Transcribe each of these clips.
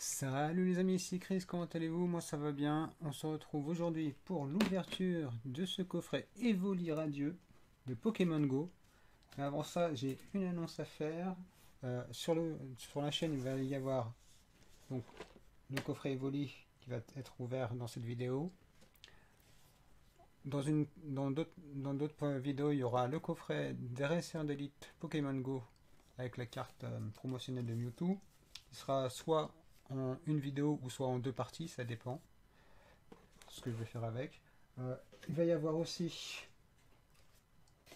Salut les amis, ici Chris, comment allez-vous? Moi ça va bien. On se retrouve aujourd'hui pour l'ouverture de ce coffret Evoli Radieux de Pokémon Go. Mais avant ça, j'ai une annonce à faire. Sur la chaîne, il va y avoir donc le coffret Evoli qui va être ouvert dans cette vidéo. Dans d'autres vidéos, il y aura le coffret des racers d'élite Pokémon Go avec la carte promotionnelle de Mewtwo. Il sera soit en une vidéo ou soit en deux parties, ça dépend de ce que je vais faire avec. Il va y avoir aussi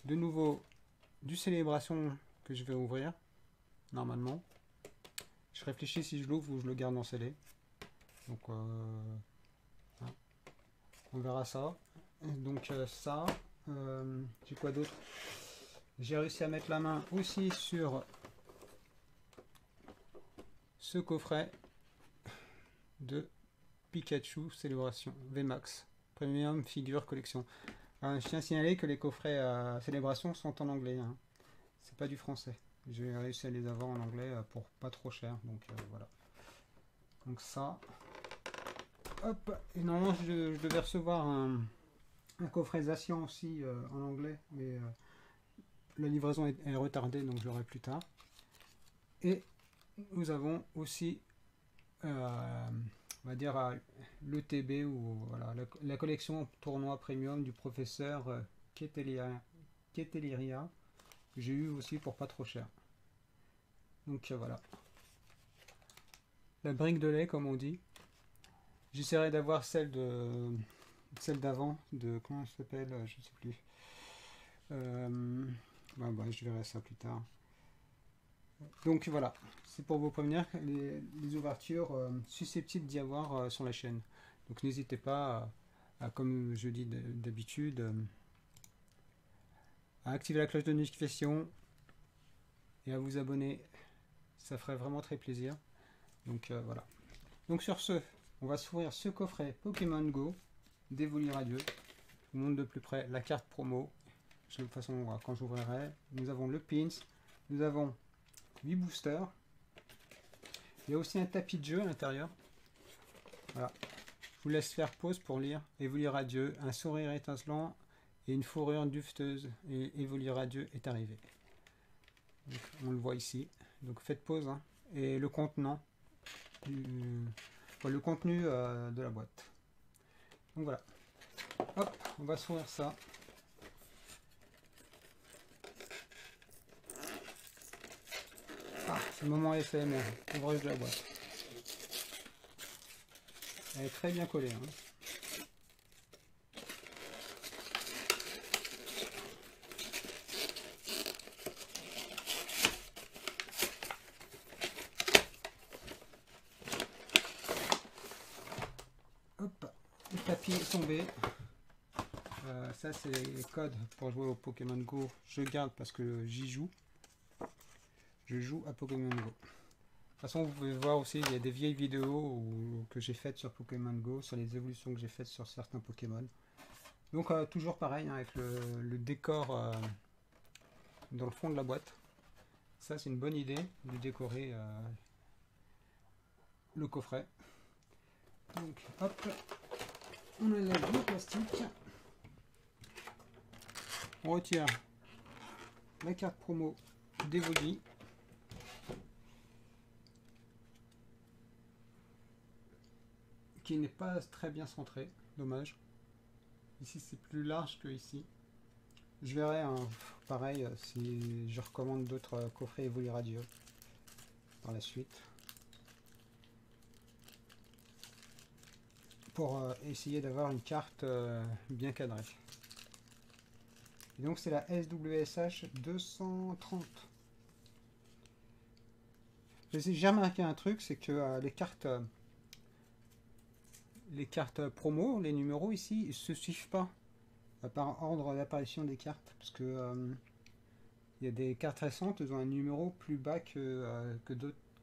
de nouveau du célébration que je vais ouvrir normalement. Je réfléchis si je l'ouvre ou je le garde en scellé. Donc hein, on verra ça. Donc ça, j'ai quoi d'autre? J'ai réussi à mettre la main aussi sur ce coffret de Pikachu Célébration VMAX Premium Figure Collection. Je tiens à signaler que les coffrets Célébration sont en anglais, hein. C'est pas du français. J'ai réussi à les avoir en anglais pour pas trop cher, donc voilà. Donc ça, hop. Et normalement je devais recevoir un coffret Zacian aussi en anglais, mais la livraison est retardée, donc je l'aurai plus tard. Et nous avons aussi on va dire l'ETB ou voilà, la collection tournoi premium du professeur Keteliria que j'ai eu aussi pour pas trop cher. Donc voilà. La brique de lait comme on dit. J'essaierai d'avoir celle d'avant, de comment elle s'appelle, je sais plus. Je verrai ça plus tard. Donc voilà, c'est pour vous prévenir les ouvertures susceptibles d'y avoir sur la chaîne. Donc n'hésitez pas comme je dis d'habitude, à activer la cloche de notification et à vous abonner. Ça ferait vraiment très plaisir. Donc voilà. Donc sur ce, on va s'ouvrir ce coffret Pokémon Go d'Evoli Radieux. Je vous montre de plus près la carte promo. De toute façon, quand j'ouvrirai, nous avons le pins, nous avons 8 boosters. Il y a aussi un tapis de jeu à l'intérieur. Voilà. Je vous laisse faire pause pour lire. Evoli Radieux, un sourire étincelant et une fourrure dufteuse. Et Evoli Radieux est arrivé. Donc, on le voit ici. Donc faites pause. Hein. Et le contenant, le contenu de la boîte. Donc voilà. Hop, on va s'ouvrir ça. Ah, c'est le moment ASMR, ouvrage de la boîte. Elle est très bien collée. Hein. Hop, le tapis est tombé. Ça, c'est les codes pour jouer au Pokémon Go. Je garde parce que j'y joue. Je joue à Pokémon Go. De toute façon, vous pouvez voir aussi, il y a des vieilles vidéos que j'ai faites sur Pokémon Go, sur les évolutions que j'ai faites sur certains Pokémon. Donc, toujours pareil, hein, avec le décor dans le fond de la boîte. Ça, c'est une bonne idée de décorer le coffret. Donc, hop, on enlève le plastique. On retire la carte promo d'Evoli. Qui n'est pas très bien centré, dommage. Ici c'est plus large que ici. Je verrai hein, pareil si je recommande d'autres coffrets Evoli Radieux par la suite. Pour essayer d'avoir une carte bien cadrée. Et donc c'est la SWSH 230. J'ai remarqué un truc, c'est que les cartes promo, les numéros ici, ils se suivent pas par ordre d'apparition des cartes, parce que il y a des cartes récentes, elles ont un numéro plus bas que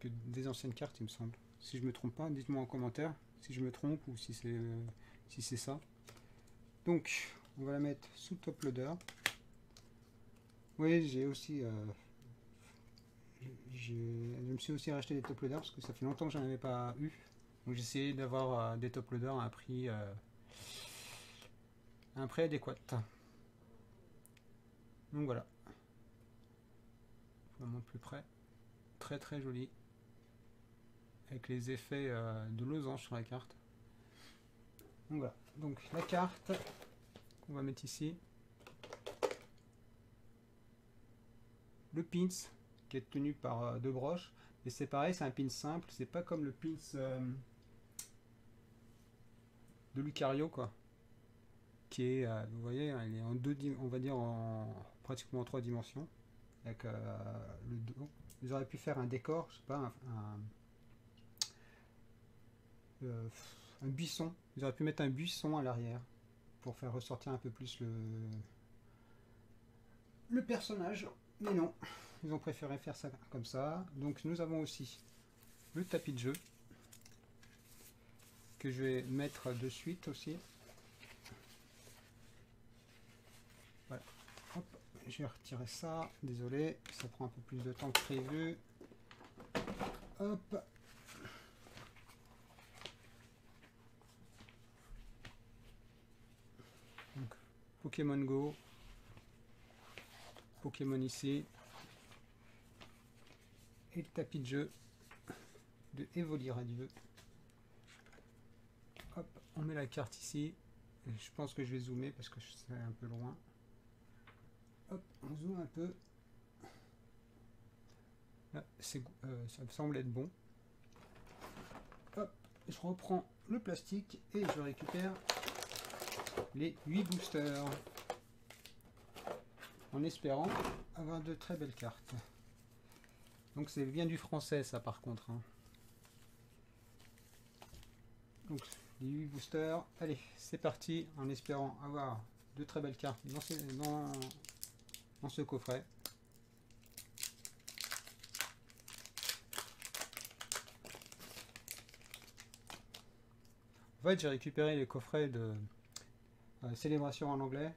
des anciennes cartes, il me semble. Si je me trompe pas, dites-moi en commentaire si je me trompe ou si c'est ça. Donc, on va la mettre sous top loader. Oui, j'ai aussi je me suis aussi racheté des top loaders parce que ça fait longtemps que j'en avais pas eu. Donc j'ai essayé d'avoir des top loaders à un prix adéquat. Donc voilà. Vraiment plus près. Très très joli. Avec les effets de losange sur la carte. Donc voilà. Donc la carte qu'on va mettre ici. Le pins qui est tenu par deux broches. Et c'est pareil, c'est un pin simple. C'est pas comme le pins de Lucario quoi. Qui est, vous voyez, il est en on va dire pratiquement en 3 dimensions. Avec le dos. Ils auraient pu faire un décor, je sais pas, un buisson. Ils auraient pu mettre un buisson à l'arrière pour faire ressortir un peu plus le personnage. Mais non, ils ont préféré faire ça comme ça. Donc nous avons aussi le tapis de jeu que je vais mettre de suite aussi. Voilà. Hop, je vais retirer ça. Désolé, ça prend un peu plus de temps que prévu. Hop. Donc, Pokémon Go. Pokémon ici. Et le tapis de jeu de Evoli Radieux. Hop, on met la carte ici. Je pense que je vais zoomer parce que c'est un peu loin. Hop, on zoome un peu. Là, ça me semble être bon. Hop, je reprends le plastique et je récupère les 8 boosters. En espérant avoir de très belles cartes. Donc c'est bien du français ça par contre. Hein. Donc les 8 boosters. Allez, c'est parti en espérant avoir de très belles cartes dans ce coffret. En fait, j'ai récupéré les coffrets de célébration en anglais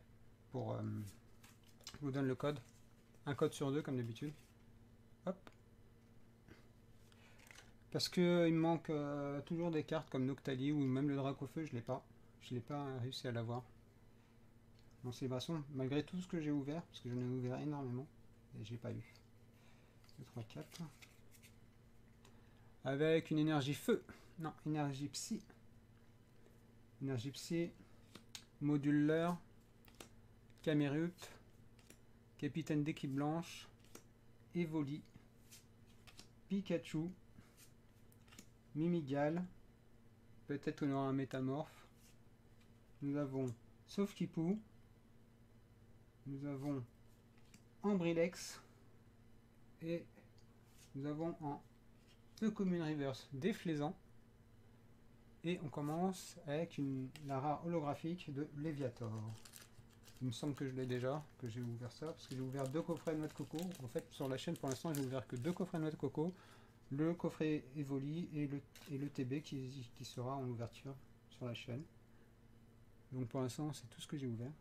pour... je vous donne le code. Un code sur deux comme d'habitude. Hop. Parce que il me manque toujours des cartes comme Noctali ou même le Dracofeu, je l'ai pas. Je l'ai pas réussi à l'avoir. En célébration, malgré tout ce que j'ai ouvert, parce que j'en ai ouvert énormément, et j'ai pas eu. 2, 3, 4. Avec une énergie feu. Non, énergie psy. Énergie psy. Moduleur. Camerute. Capitaine d'équipe blanche. Evoli. Pikachu. Mimigal. Peut-être qu'on aura un métamorphe. Nous avons Sauf-Kipou. Nous avons Ambrilex. Et nous avons en Commune Reverse Déflaisant. Et on commence avec la rare holographique de Léviator. Il me semble que je l'ai déjà, que j'ai ouvert ça, parce que j'ai ouvert 2 coffrets de noix de coco. En fait, sur la chaîne, pour l'instant, j'ai ouvert que 2 coffrets de noix de coco. Le coffret Evoli et le TB qui sera en ouverture sur la chaîne. Donc pour l'instant, c'est tout ce que j'ai ouvert.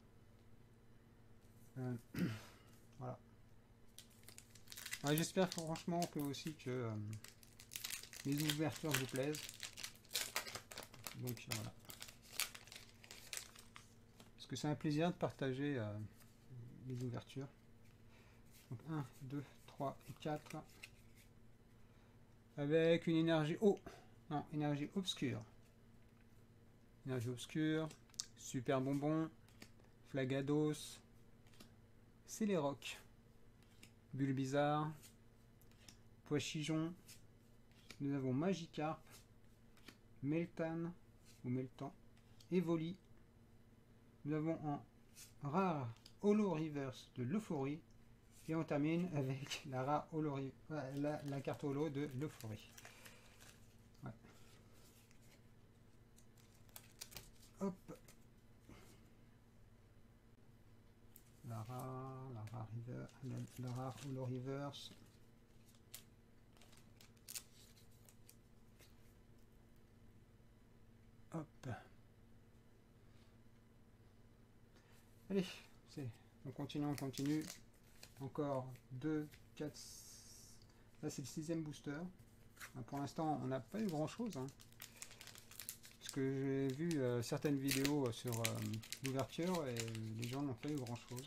Voilà. Ouais, j'espère franchement que aussi que les ouvertures vous plaisent. Donc voilà. Parce que c'est un plaisir de partager les ouvertures. Donc 1, 2, 3 et 4. Avec une énergie non, énergie obscure. Énergie obscure. Super bonbon. Flagados. Céléroc. Bulbizarre. Pois-chichon. Nous avons Magikarp. Meltan ou Meltan. Evoli. Nous avons en rare Holo Reverse de l'Euphorie. Et on termine avec la rare Holo, la carte Holo de l'Euphorie. Ouais. Hop. La rare Holo Reverse. Hop. Allez, on continue. Encore 2, 4... Là c'est le 6e booster. Pour l'instant on n'a pas eu grand chose, hein. Parce que j'ai vu certaines vidéos sur l'ouverture et les gens n'ont pas eu grand chose.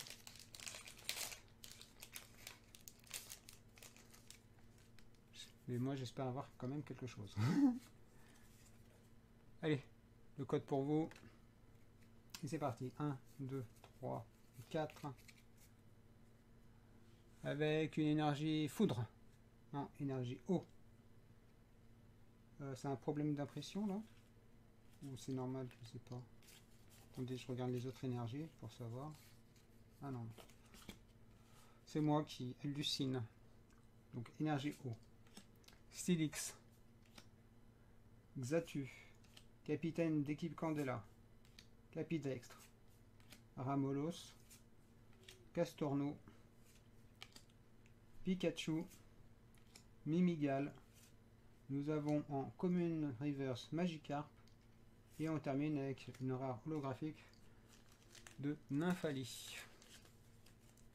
Mais moi j'espère avoir quand même quelque chose. Allez, le code pour vous. Et c'est parti. 1, 2, 3, 4. Avec une énergie foudre. Non, énergie eau. C'est un problème d'impression là? Ou c'est normal, je sais pas. Attendez, je regarde les autres énergies pour savoir. Ah non. C'est moi qui hallucine. Donc énergie eau. Stylix. Xatu. Capitaine d'équipe Candela. Capidextre. Ramolos. Castorno. Pikachu. Mimigal. Nous avons en commune reverse Magikarp. Et on termine avec une rare holographique de Nymphali.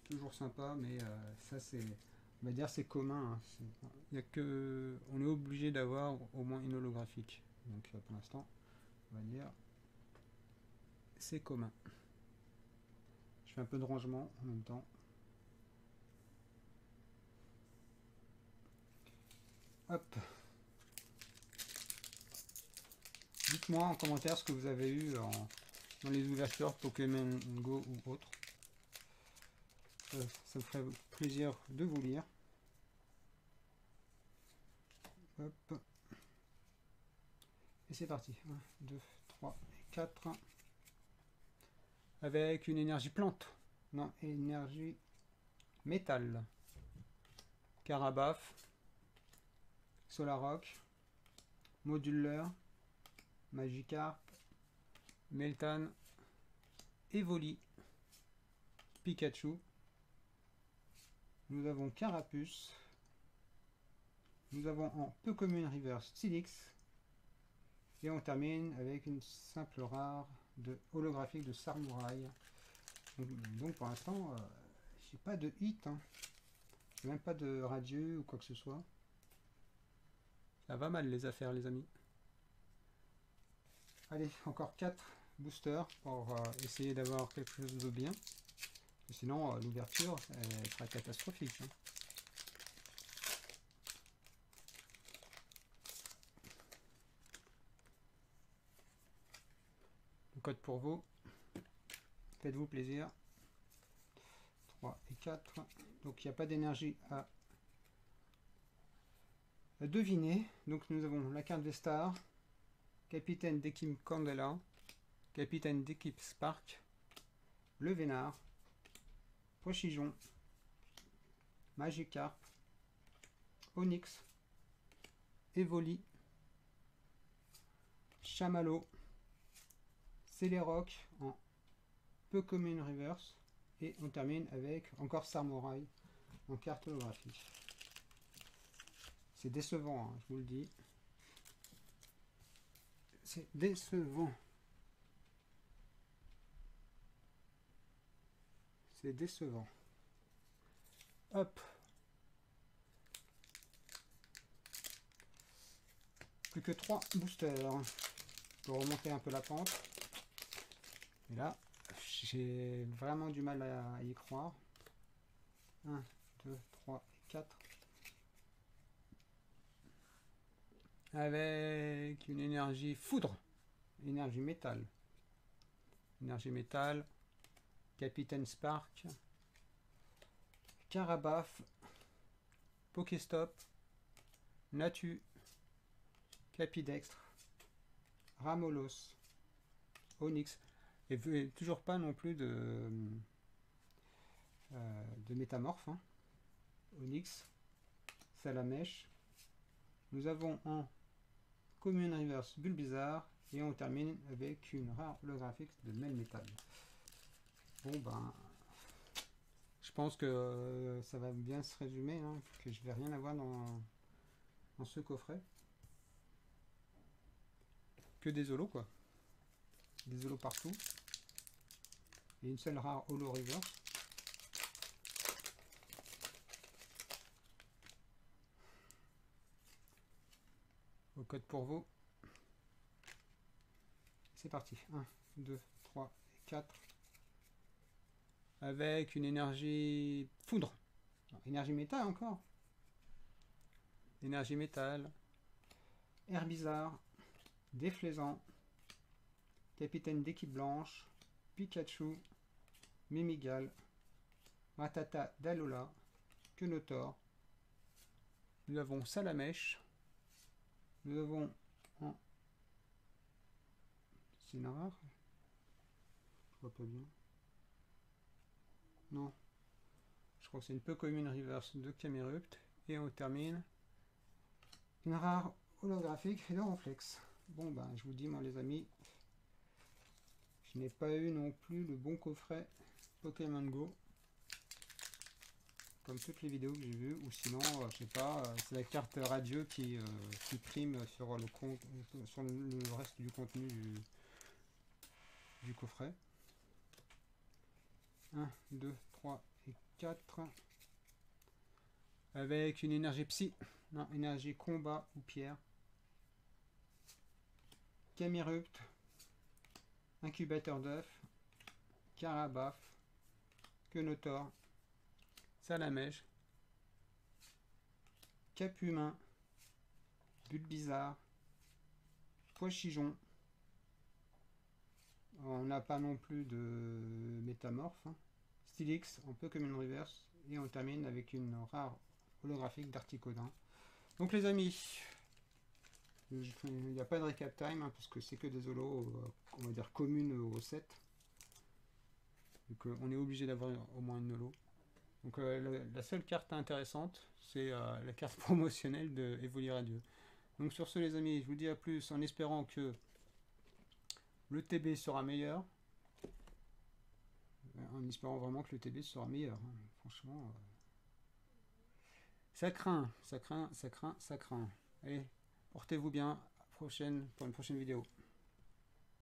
Toujours sympa, mais ça c'est, on va dire c'est commun. Hein. Il y a que, on est obligé d'avoir au moins une holographique. Donc pour l'instant, on va dire c'est commun. Je fais un peu de rangement en même temps. Hop. Dites-moi en commentaire ce que vous avez eu dans les ouvertures Pokémon Go ou autres. Ça me ferait plaisir de vous lire. Hop. Et c'est parti. 1, 2, 3 et 4. Avec une énergie plante. Non, énergie métal. Carabaf. Solarock. Moduleur. Magikarp. Meltan. Evoli. Pikachu. Nous avons Carapuce. Nous avons en peu commune reverse Stylix. Et on termine avec une simple rare de holographique de Samouraï. Donc pour l'instant, j'ai pas de hit. Hein. J'ai même pas de radieux ou quoi que ce soit. Ça va mal les affaires les amis. Allez, encore 4 boosters pour essayer d'avoir quelque chose de bien. Sinon, l'ouverture sera catastrophique. Hein. Le code pour vous. Faites-vous plaisir. 3 et 4. Donc, il n'y a pas d'énergie à deviner. Donc, nous avons la carte des stars. Capitaine d'équipe Candela. Capitaine d'équipe Spark. Le Vénard. Pochijon, Magikarp, Onyx, Evoli, Chamallow, Celerock en peu commune reverse et on termine avec encore Samouraï en carte holographique. C'est décevant, hein, je vous le dis. C'est décevant. C'est décevant. Hop. Plus que 3 boosters pour remonter un peu la pente. Et là, j'ai vraiment du mal à y croire. 1, 2, 3 et 4. Avec une énergie foudre. Énergie métal. Énergie métal. Capitaine Spark, Carabaf, Pokéstop, Natu, Capidextre, Ramolos, Onyx, et toujours pas non plus de métamorphe. Hein. Onyx, Salamèche. Nous avons en commune reverse Bulbizarre et on termine avec une rare holographique de Melmetal. Bon ben, je pense que ça va bien se résumer, hein, que je vais rien avoir dans ce coffret. Que des holos quoi. Des holos partout. Et une seule rare holo reverse. code pour vous. C'est parti. 1, 2, 3 et 4. Avec une énergie foudre. Non, énergie métal encore. Énergie métal. Air bizarre. Déflaisant. Capitaine d'équipe blanche. Pikachu. Mimigal. Ratata d'Alola. Quenotor. Nous avons Salamèche. Nous avons un... C'est une rare. Je vois pas bien. Non. Je crois que c'est une peu commune reverse de Camerupt. Et on termine une rare holographique de Ronflex. Bon ben je vous dis moi les amis, je n'ai pas eu non plus le bon coffret Pokémon Go. Comme toutes les vidéos que j'ai vues, ou sinon, je sais pas, c'est la carte radio qui prime sur le compte, sur le reste du contenu du coffret. 1, 2, 3 et 4. Avec une énergie psy, non, énergie combat ou pierre. Camerupt, incubateur d'œuf, Carabaf, Quenotor, Salamèche, Cap-Humain, Bulbizarre, Pois-Chigeon. On n'a pas non plus de métamorphe. Hein. Stylix, un peu comme une reverse. Et on termine avec une rare holographique d'Articodin. Donc les amis, il n'y a pas de recap time hein, parce que c'est que des holos, on va dire communes au set. Donc on est obligé d'avoir au moins une holo. Donc la seule carte intéressante, c'est la carte promotionnelle de Évoluer Radieux. Donc sur ce les amis, je vous dis à plus en espérant que le TB sera meilleur. En espérant vraiment que le TB sera meilleur. Hein. Franchement, ça craint, ça craint, ça craint, ça craint. Allez, portez-vous bien. Pour une prochaine vidéo.